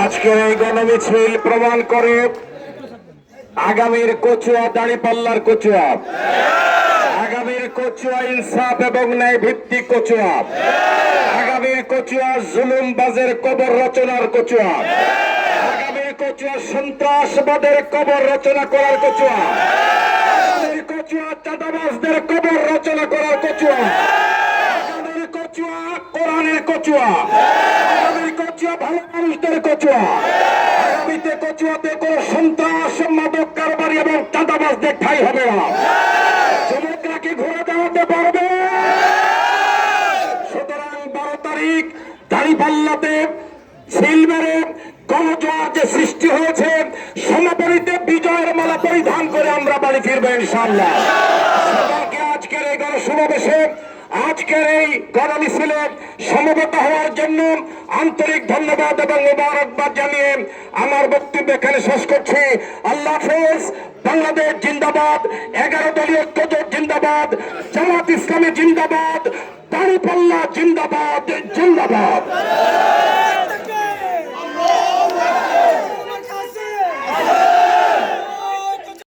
আজকের এই গণমিছিল প্রমাণ করে আগামীর কচুয়া দাঁড়িপাল্লার কচুয়া, আগামীর কচুয়া ইনসাফ এবং ন্যায় ভিত্তিক কচুয়া, আগামীর কচুয়া জুলুমবাজের কবর রচনার কচুয়া, আগামীর কচুয়া সন্ত্রাসবাদের কবর রচনা করার কচুয়া, আগামীর কচুয়া চাঁদাবাজদের কবর রচনা করার কচুয়া, আগামীর কচুয়া কোরআনের কচুয়া, আগামীর কচুয়া ভালো মানুষদের কচুয়া, আগামীতে কচুয়াতে কোন সন্ত্রাস মাদক কারবারি এবং চাঁদাবাজদের ঠাঁই হবে না। যুবকরা কি ঘুরে দাঁড়াতে পারবে? সুতরাং 12 তারিখ দাঁড়িপাল্লাতে সিলভারে গণজোয়ার যে সৃষ্টি হয়েছে, সমাপনীতে বিজয়ের মালা পরিধান করে আমরা বাড়ি ফিরবো ইনশাআল্লাহ। সবাইকে আজকের এই গণসমাবেশে, আজকের এই গণমিছিলে সমবেত হওয়ার জন্য আন্তরিক ধন্যবাদ এবং মোবারকবাদ জানিয়ে আমার বক্তব্য এখানে শেষ করছি। আল্লাহ হাফেজ। বাংলাদেশ জিন্দাবাদ, 11 দলীয় ঐক্যজোট জিন্দাবাদ, জামাত ইসলামী জিন্দাবাদ, দাঁড়িপাল্লা জিন্দাবাদ, জিন্দাবাদ।